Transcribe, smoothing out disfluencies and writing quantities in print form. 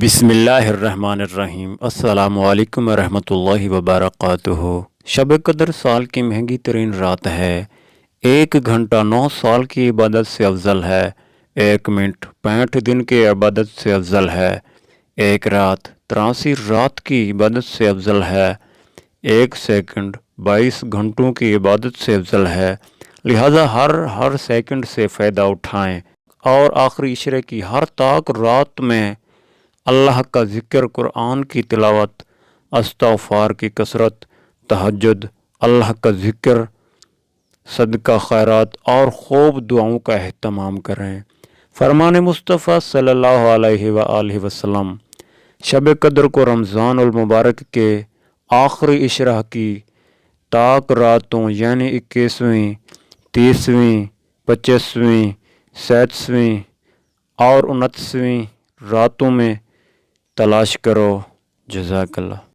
بسم اللہ الرحمن الرحیم۔ السلام علیکم ورحمۃ اللہ وبرکاتہ۔ شب قدر سال کی مہنگی ترین رات ہے۔ 1 گھنٹہ 9 سال کی عبادت سے افضل ہے۔ 1 منٹ 65 دن کی عبادت سے افضل ہے۔ 1 رات 83 رات کی عبادت سے افضل ہے۔ 1 سیکنڈ 22 گھنٹوں کی عبادت سے افضل ہے۔ لہذا ہر سیکنڈ سے فائدہ اٹھائیں اور آخری عشرے کی ہر طاق رات میں اللہ کا ذکر، قرآن کی تلاوت، استغفار کی کثرت، تہجد، اللہ کا ذکر، صدقہ خیرات اور خوب دعاؤں کا اہتمام کریں۔ فرمان مصطفیٰ صلی اللہ علیہ وآلہ وسلم شب قدر کو رمضان المبارک کے آخری عشرہ کی طاق راتوں یعنی 21ویں، 30ویں، 25ویں، 27ویں اور 29ویں راتوں میں تلاش کرو۔ جزاک اللہ۔